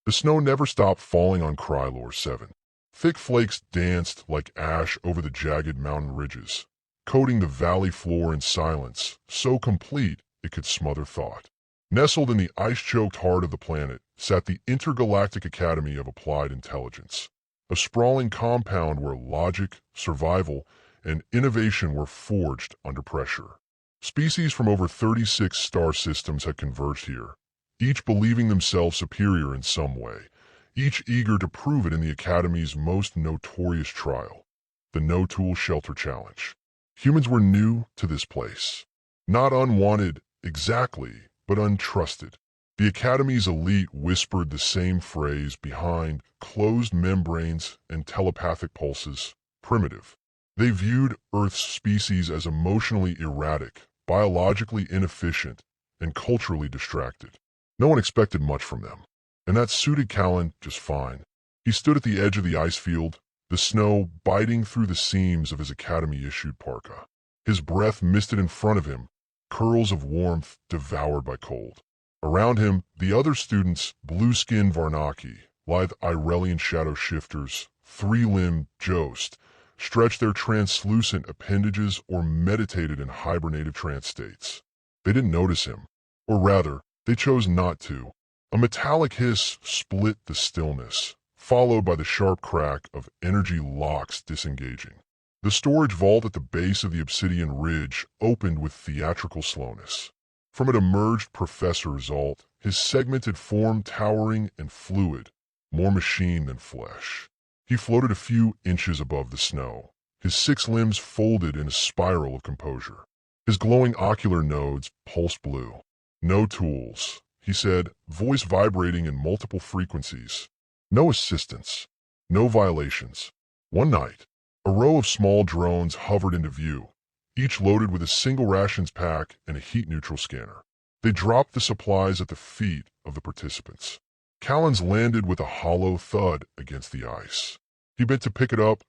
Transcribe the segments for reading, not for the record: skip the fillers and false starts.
The snow never stopped falling on Krylor 7. Thick flakes danced like ash over the jagged mountain ridges, coating the valley floor in silence, so complete it could smother thought. Nestled in the ice-choked heart of the planet sat the Intergalactic Academy of Applied Intelligence, a sprawling compound where logic, survival, and innovation were forged under pressure. Species from over 36 star systems had converged here, each believing themselves superior in some way, each eager to prove it in the Academy's most notorious trial, the No-Tool Shelter Challenge. Humans were new to this place. Not unwanted exactly, but untrusted. The Academy's elite whispered the same phrase behind closed membranes and telepathic pulses: primitive. They viewed Earth's species as emotionally erratic, biologically inefficient, and culturally distracted. No one expected much from them, and that suited Callan just fine. He stood at the edge of the ice field, the snow biting through the seams of his Academy-issued parka. His breath misted in front of him, curls of warmth devoured by cold. Around him, the other students, blue-skinned Varnaki, lithe Irelian shadow shifters, three-limbed Jost, stretched their translucent appendages or meditated in hibernative trance states. They didn't notice him, or rather, they chose not to. A metallic hiss split the stillness, followed by the sharp crack of energy locks disengaging. The storage vault at the base of the obsidian ridge opened with theatrical slowness. From it emerged Professor Zalt, his segmented form towering and fluid, more machine than flesh. He floated a few inches above the snow, his 6 limbs folded in a spiral of composure. His glowing ocular nodes pulsed blue. "No tools," he said, voice vibrating in multiple frequencies. "No assistance. No violations." One night, a row of small drones hovered into view, each loaded with a single rations pack and a heat-neutral scanner. They dropped the supplies at the feet of the participants. Callan's landed with a hollow thud against the ice. He bent to pick it up,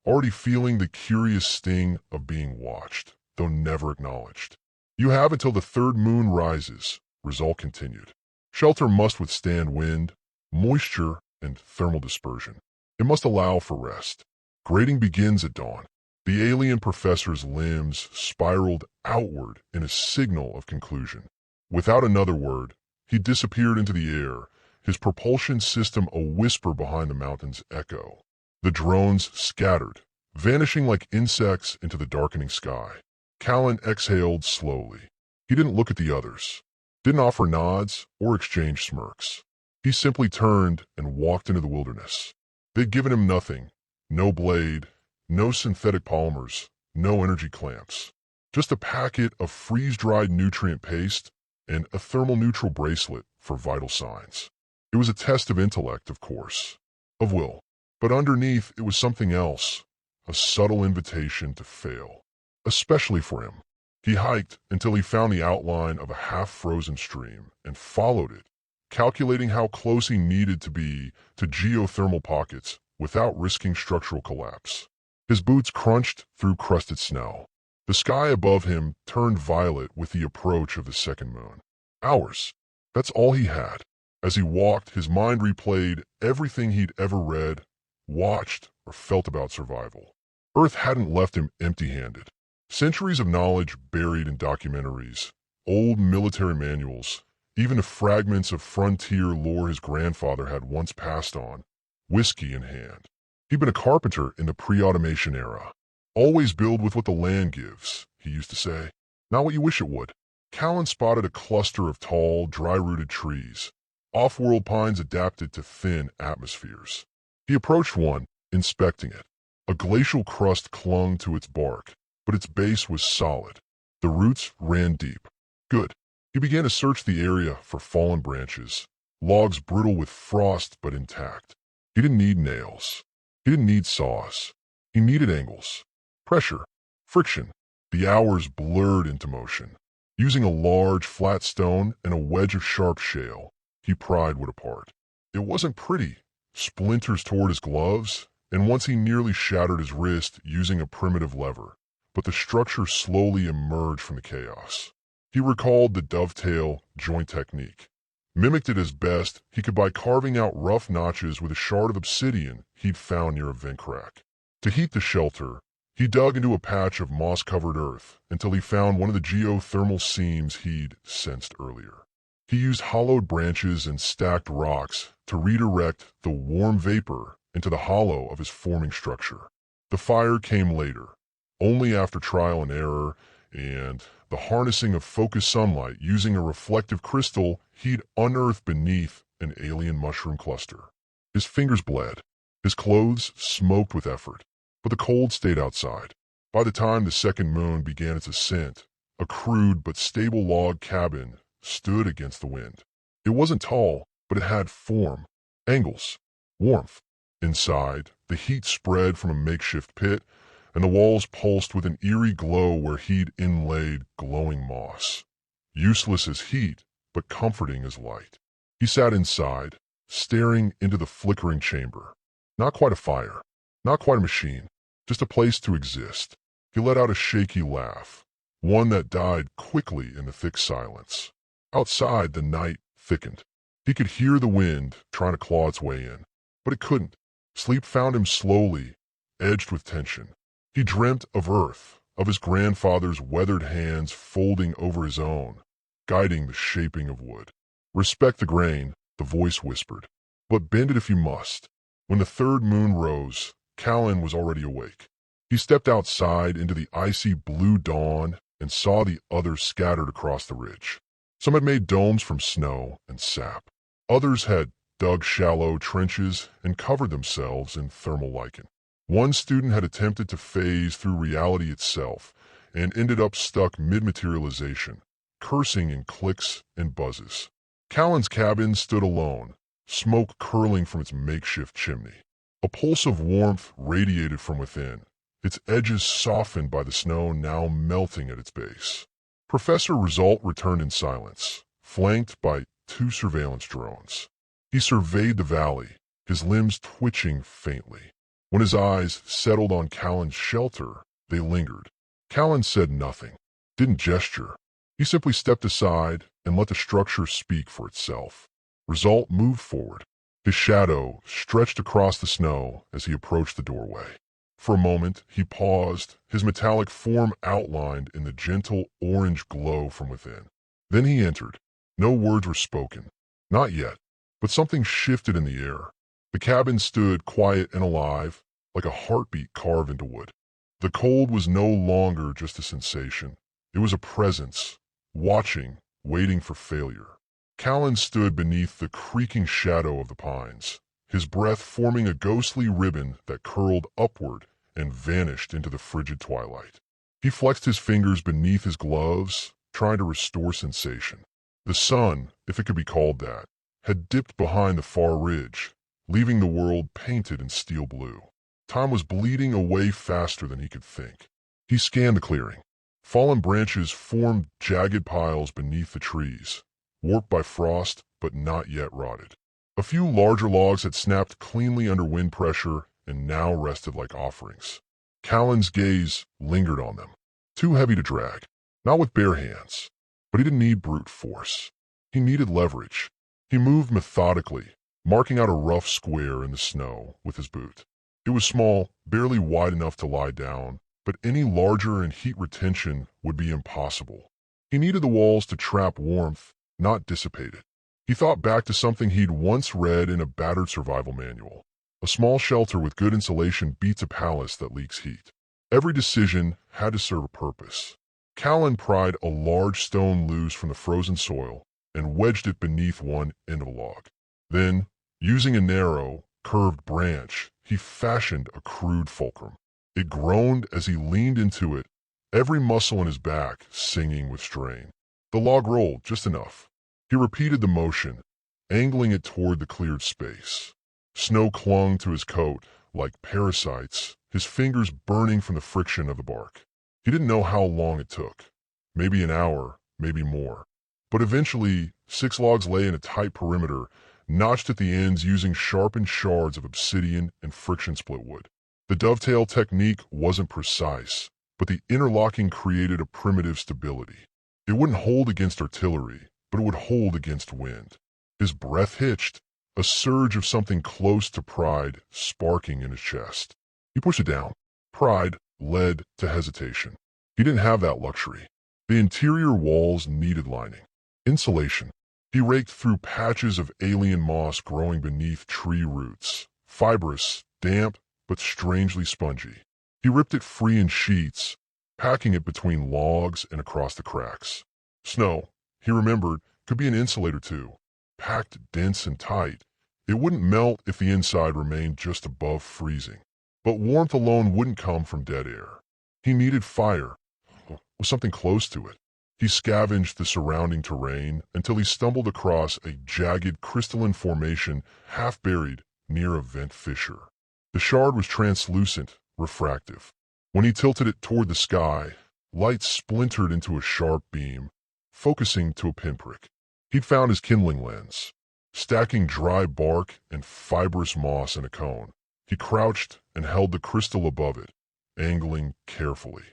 already feeling the curious sting of being watched, though never acknowledged. "You have until the third moon rises," Rizal continued. "Shelter must withstand wind, moisture, and thermal dispersion. It must allow for rest. Grading begins at dawn." The alien professor's limbs spiraled outward in a signal of conclusion. Without another word, he disappeared into the air, his propulsion system a whisper behind the mountain's echo. The drones scattered, vanishing like insects into the darkening sky. Callan exhaled slowly. He didn't look at the others, didn't offer nods or exchange smirks. He simply turned and walked into the wilderness. They'd given him nothing, no blade, no synthetic polymers, no energy clamps. Just a packet of freeze-dried nutrient paste and a thermal-neutral bracelet for vital signs. It was a test of intellect, of course, of will. But underneath it was something else, a subtle invitation to fail. Especially for him. He hiked until he found the outline of a half-frozen stream and followed it, calculating how close he needed to be to geothermal pockets without risking structural collapse. His boots crunched through crusted snow. The sky above him turned violet with the approach of the second moon. Hours. That's all he had. As he walked, his mind replayed everything he'd ever read, watched, or felt about survival. Earth hadn't left him empty-handed. Centuries of knowledge buried in documentaries, old military manuals, even the fragments of frontier lore his grandfather had once passed on, whiskey in hand. He'd been a carpenter in the pre-automation era. "Always build with what the land gives," he used to say. "Not what you wish it would." Callan spotted a cluster of tall, dry-rooted trees, off-world pines adapted to thin atmospheres. He approached one, inspecting it. A glacial crust clung to its bark, but its base was solid. The roots ran deep. Good. He began to search the area for fallen branches, logs brittle with frost but intact. He didn't need nails. He didn't need saws. He needed angles, pressure, friction. The hours blurred into motion. Using a large, flat stone and a wedge of sharp shale, he pried wood apart. It wasn't pretty. Splinters toward his gloves, and once he nearly shattered his wrist using a primitive lever, but the structure slowly emerged from the chaos. He recalled the dovetail joint technique. mimicked it as best he could by carving out rough notches with a shard of obsidian he'd found near a vent crack. To heat the shelter, he dug into a patch of moss-covered earth until he found one of the geothermal seams he'd sensed earlier. He used hollowed branches and stacked rocks to redirect the warm vapor into the hollow of his forming structure. The fire came later, only after trial and error and the harnessing of focused sunlight using a reflective crystal he'd unearthed beneath an alien mushroom cluster. His fingers bled. His clothes smoked with effort, but the cold stayed outside. By the time the second moon began its ascent, a crude but stable log cabin stood against the wind. It wasn't tall, but it had form, angles, warmth. Inside, the heat spread from a makeshift pit, and the walls pulsed with an eerie glow where he'd inlaid glowing moss. Useless as heat, but comforting as light. He sat inside, staring into the flickering chamber. Not quite a fire, not quite a machine, just a place to exist. He let out a shaky laugh, one that died quickly in the thick silence. Outside, the night thickened. He could hear the wind trying to claw its way in, but it couldn't. Sleep found him slowly, edged with tension. He dreamt of Earth, of his grandfather's weathered hands folding over his own, guiding the shaping of wood. Respect the grain, the voice whispered, but bend it if you must. When the third moon rose, Callan was already awake. He stepped outside into the icy blue dawn and saw the others scattered across the ridge. Some had made domes from snow and sap. Others had dug shallow trenches and covered themselves in thermal lichen. One student had attempted to phase through reality itself and ended up stuck mid-materialization, cursing in clicks and buzzes. Callan's cabin stood alone, smoke curling from its makeshift chimney. A pulse of warmth radiated from within, its edges softened by the snow now melting at its base. Professor Result returned in silence, flanked by 2 surveillance drones. He surveyed the valley, his limbs twitching faintly. When his eyes settled on Callan's shelter, they lingered. Callan said nothing, didn't gesture. He simply stepped aside and let the structure speak for itself. Result moved forward. His shadow stretched across the snow as he approached the doorway. For a moment, he paused, his metallic form outlined in the gentle orange glow from within. Then he entered. No words were spoken. Not yet, but something shifted in the air. The cabin stood quiet and alive, like a heartbeat carved into wood. The cold was no longer just a sensation. It was a presence, watching, waiting for failure. Callan stood beneath the creaking shadow of the pines, his breath forming a ghostly ribbon that curled upward and vanished into the frigid twilight. He flexed his fingers beneath his gloves, trying to restore sensation. The sun, if it could be called that, had dipped behind the far ridge, leaving the world painted in steel blue. Time was bleeding away faster than he could think. He scanned the clearing. Fallen branches formed jagged piles beneath the trees, warped by frost but not yet rotted. A few larger logs had snapped cleanly under wind pressure and now rested like offerings. Callan's gaze lingered on them. Too heavy to drag, not with bare hands. But he didn't need brute force. He needed leverage. He moved methodically, marking out a rough square in the snow with his boot. It was small, barely wide enough to lie down, but any larger and heat retention would be impossible. He needed the walls to trap warmth, not dissipate it. He thought back to something he'd once read in a battered survival manual. A small shelter with good insulation beats a palace that leaks heat. Every decision had to serve a purpose. Callan pried a large stone loose from the frozen soil and wedged it beneath one end of a log. Then, using a narrow, curved branch, he fashioned a crude fulcrum. It groaned as he leaned into it, every muscle in his back singing with strain. The log rolled just enough. He repeated the motion, angling it toward the cleared space. Snow clung to his coat like parasites, his fingers burning from the friction of the bark. He didn't know how long it took. Maybe an hour, maybe more. But eventually, 6 logs lay in a tight perimeter, notched at the ends using sharpened shards of obsidian and friction-split wood. The dovetail technique wasn't precise, but the interlocking created a primitive stability. It wouldn't hold against artillery, but it would hold against wind. His breath hitched, a surge of something close to pride sparking in his chest. He pushed it down. Pride led to hesitation. He didn't have that luxury. The interior walls needed lining. Insulation. He raked through patches of alien moss growing beneath tree roots. Fibrous, damp, but strangely spongy. He ripped it free in sheets, packing it between logs and across the cracks. Snow, he remembered, could be an insulator too. Packed dense and tight, it wouldn't melt if the inside remained just above freezing. But warmth alone wouldn't come from dead air. He needed fire, or something close to it. He scavenged the surrounding terrain until he stumbled across a jagged crystalline formation half buried near a vent fissure. The shard was translucent, refractive. When he tilted it toward the sky, light splintered into a sharp beam, focusing to a pinprick. He'd found his kindling lens. Stacking dry bark and fibrous moss in a cone, he crouched and held the crystal above it, angling carefully.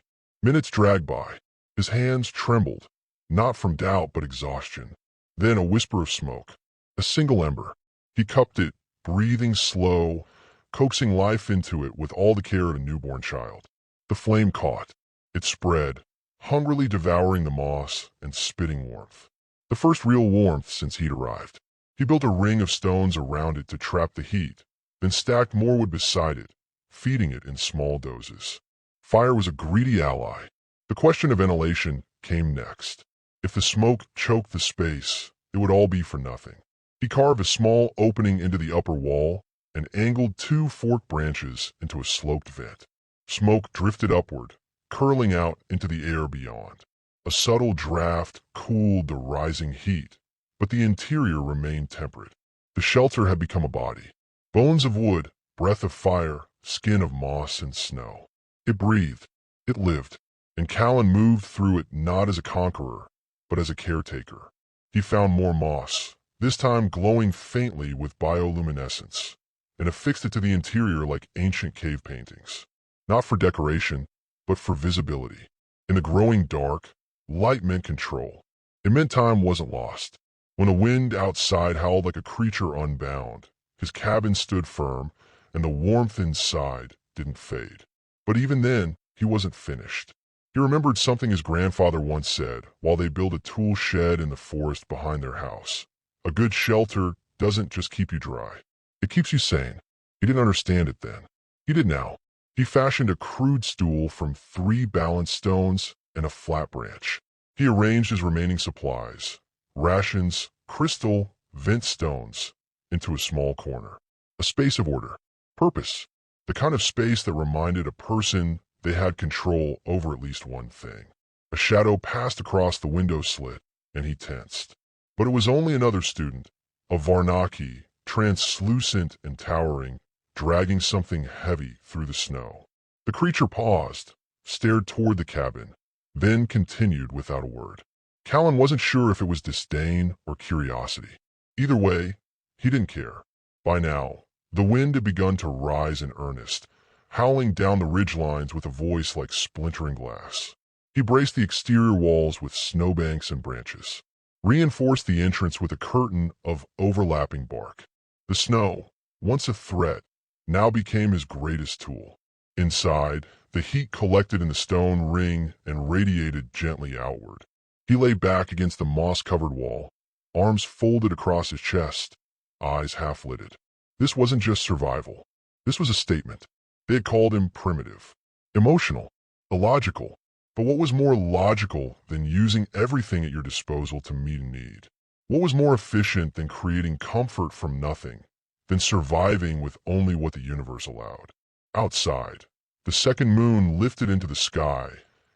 Minutes dragged by. His hands trembled, not from doubt but exhaustion. Then a whisper of smoke. A single ember. He cupped it, breathing slow, coaxing life into it with all the care of a newborn child. The flame caught. It spread, hungrily devouring the moss and spitting warmth. The first real warmth since he'd arrived. He built a ring of stones around it to trap the heat, then stacked more wood beside it, feeding it in small doses. Fire was a greedy ally. The question of ventilation came next. If the smoke choked the space, it would all be for nothing. He carved a small opening into the upper wall and angled 2 forked branches into a sloped vent. Smoke drifted upward, curling out into the air beyond. A subtle draft cooled the rising heat, but the interior remained temperate. The shelter had become a body. Bones of wood, breath of fire, skin of moss and snow. It breathed. It lived. And Callan moved through it not as a conqueror, but as a caretaker. He found more moss, this time glowing faintly with bioluminescence, and affixed it to the interior like ancient cave paintings. Not for decoration, but for visibility. In the growing dark, light meant control. It meant time wasn't lost. When a wind outside howled like a creature unbound, his cabin stood firm, and the warmth inside didn't fade. But even then, he wasn't finished. He remembered something his grandfather once said while they built a tool shed in the forest behind their house. A good shelter doesn't just keep you dry. It keeps you sane. He didn't understand it then. He did now. He fashioned a crude stool from 3 balanced stones and a flat branch. He arranged his remaining supplies, rations, crystal, vent stones, into a small corner. A space of order. Purpose. The kind of space that reminded a person they had control over at least one thing. A shadow passed across the window slit, and he tensed. But it was only another student, a Varnaki, translucent and towering, dragging something heavy through the snow. The creature paused, stared toward the cabin, then continued without a word. Callan wasn't sure if it was disdain or curiosity. Either way, he didn't care. By now, the wind had begun to rise in earnest, howling down the ridgelines with a voice like splintering glass. He braced the exterior walls with snowbanks and branches, reinforced the entrance with a curtain of overlapping bark. The snow, once a threat, now became his greatest tool. Inside, the heat collected in the stone ring and radiated gently outward. He lay back against the moss-covered wall, arms folded across his chest, eyes half-lidded. This wasn't just survival. This was a statement. They had called him primitive, emotional, illogical. But what was more logical than using everything at your disposal to meet a need? What was more efficient than creating comfort from nothing, than surviving with only what the universe allowed? Outside, the second moon lifted into the sky,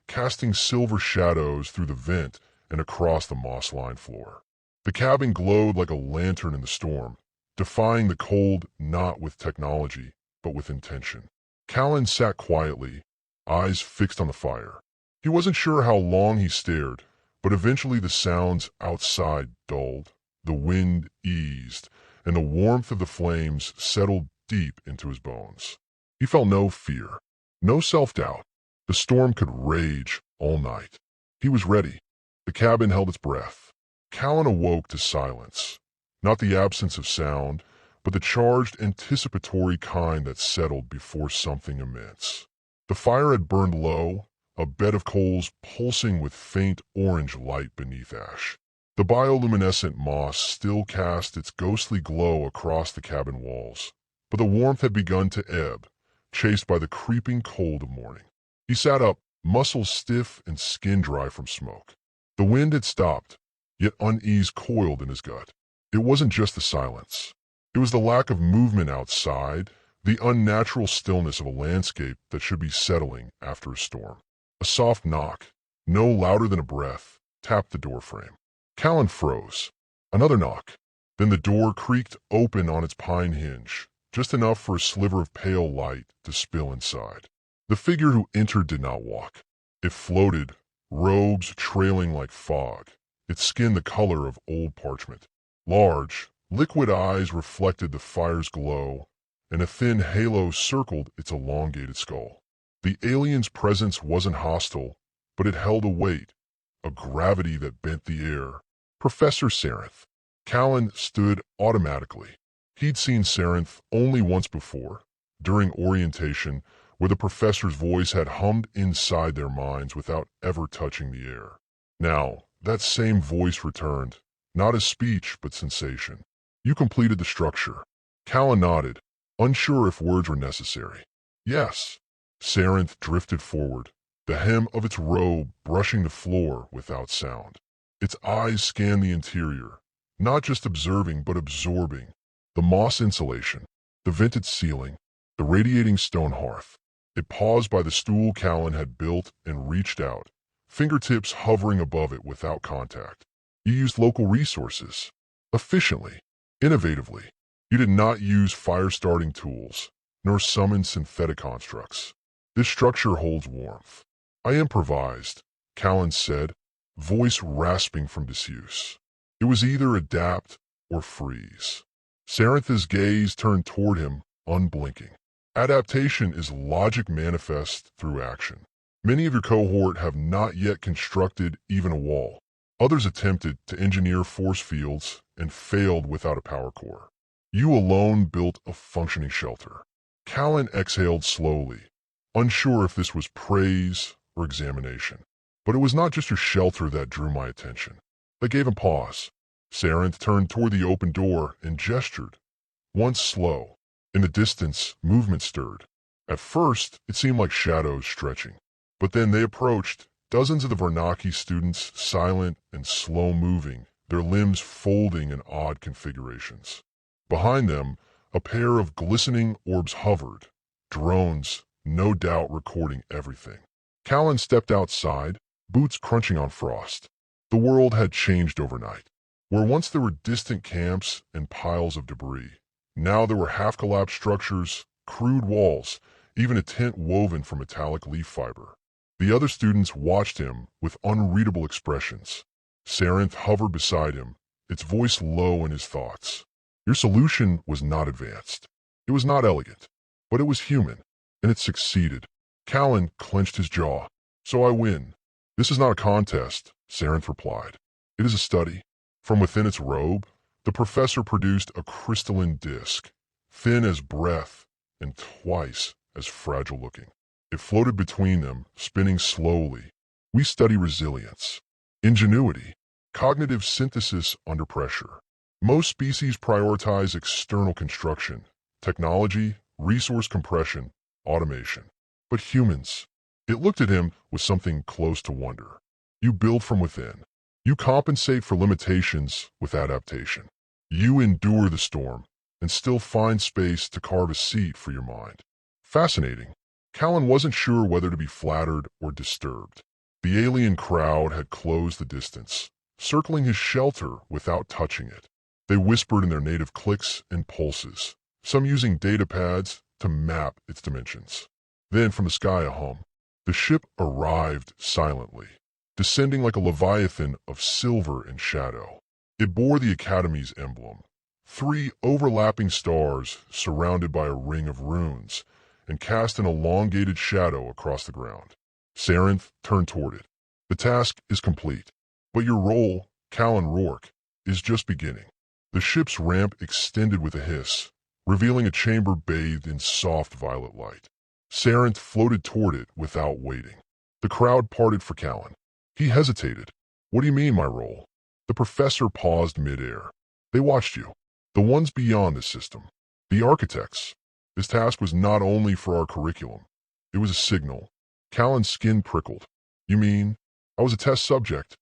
casting silver shadows through the vent and across the moss-lined floor. The cabin glowed like a lantern in the storm, defying the cold not with technology, but with intention. Callan sat quietly, eyes fixed on the fire. He wasn't sure how long he stared, but eventually the sounds outside dulled, the wind eased, and the warmth of the flames settled deep into his bones. He felt no fear, no self-doubt. The storm could rage all night. He was ready. The cabin held its breath. Callan awoke to silence, Not the absence of sound, but the charged, anticipatory kind that settled before something immense. The fire had burned low, a bed of coals pulsing with faint orange light beneath ash. The bioluminescent moss still cast its ghostly glow across the cabin walls, but the warmth had begun to ebb, chased by the creeping cold of morning. He sat up, muscles stiff and skin dry from smoke. The wind had stopped, yet unease coiled in his gut. It wasn't just the silence. It was the lack of movement outside, the unnatural stillness of a landscape that should be settling after a storm. A soft knock, no louder than a breath, tapped the doorframe. Callan froze. Another knock. Then the door creaked open on its pine hinge, just enough for a sliver of pale light to spill inside. The figure who entered did not walk. It floated, robes trailing like fog, its skin the color of old parchment. Large, liquid eyes reflected the fire's glow, and a thin halo circled its elongated skull. The alien's presence wasn't hostile, but it held a weight, a gravity that bent the air. Professor Sarenth. Callan stood automatically. He'd seen Sarenth only once before, during orientation, where the professor's voice had hummed inside their minds without ever touching the air. Now, that same voice returned, not as speech but sensation. You completed the structure. Callan nodded, unsure if words were necessary. Yes. Sarenth drifted forward, the hem of its robe brushing the floor without sound. Its eyes scanned the interior, not just observing but absorbing. The moss insulation, the vented ceiling, the radiating stone hearth. It paused by the stool Callan had built and reached out, fingertips hovering above it without contact. You used local resources. Efficiently. Innovatively. You did not use fire-starting tools, nor summon synthetic constructs. This structure holds warmth. I improvised, Callan said, voice rasping from disuse. It was either adapt or freeze. Sarenth's gaze turned toward him, unblinking. Adaptation is logic manifest through action. Many of your cohort have not yet constructed even a wall. Others attempted to engineer force fields and failed without a power core. You alone built a functioning shelter. Callan exhaled slowly, unsure if this was praise or examination. But it was not just your shelter that drew my attention. That gave him pause. Sarenth turned toward the open door and gestured. Once slow. In the distance, movement stirred. At first, it seemed like shadows stretching. But then they approached, dozens of the Vernaki students silent and slow-moving, their limbs folding in odd configurations. Behind them, a pair of glistening orbs hovered, drones, no doubt recording everything. Callan stepped outside, boots crunching on frost. The world had changed overnight. Where once there were distant camps and piles of debris, now there were half-collapsed structures, crude walls, even a tent woven from metallic leaf fiber. The other students watched him with unreadable expressions. Sarenth hovered beside him, its voice low in his thoughts. Your solution was not advanced. It was not elegant, but it was human, and it succeeded. Callan clenched his jaw. So I win. This is not a contest, Sarenth replied. It is a study. From within its robe, the professor produced a crystalline disk, thin as breath and twice as fragile-looking. It floated between them, spinning slowly. We study resilience, ingenuity, cognitive synthesis under pressure. Most species prioritize external construction, technology, resource compression, automation. But humans, it looked at him with something close to wonder. You build from within. You compensate for limitations with adaptation. You endure the storm and still find space to carve a seat for your mind. Fascinating. Callan wasn't sure whether to be flattered or disturbed. The alien crowd had closed the distance, circling his shelter without touching it. They whispered in their native clicks and pulses, some using data pads to map its dimensions. Then from the sky a hum. The ship arrived silently, descending like a leviathan of silver and shadow. It bore the Academy's emblem, 3 overlapping stars surrounded by a ring of runes, and cast an elongated shadow across the ground. Sarenth turned toward it. The task is complete, but your role, Callan Rourke, is just beginning. The ship's ramp extended with a hiss, revealing a chamber bathed in soft violet light. Sarenth floated toward it without waiting. The crowd parted for Callan. He hesitated. What do you mean, my role? The professor paused mid-air. They watched you. The ones beyond the system. The architects. This task was not only for our curriculum. It was a signal. Callan's skin prickled. You mean, I was a test subject?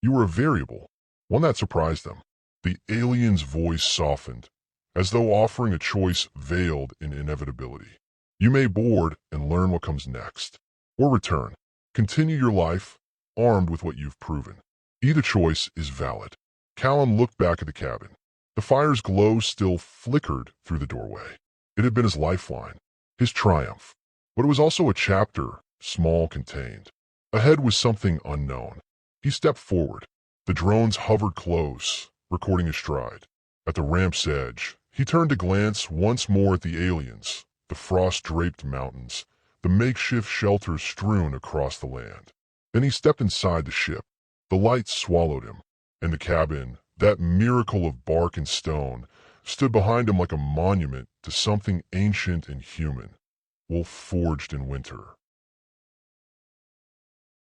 You were a variable, one that surprised them. The alien's voice softened, as though offering a choice veiled in inevitability. You may board and learn what comes next, or return. Continue your life, armed with what you've proven. Either choice is valid. Callan looked back at the cabin. The fire's glow still flickered through the doorway. It had been his lifeline, his triumph. But it was also a chapter, small, contained. Ahead was something unknown. He stepped forward. The drones hovered close, recording his stride. At the ramp's edge, he turned to glance once more at the aliens, the frost-draped mountains, the makeshift shelters strewn across the land. Then he stepped inside the ship. The light swallowed him, and the cabin, that miracle of bark and stone, stood behind him like a monument to something ancient and human, wolf forged in winter.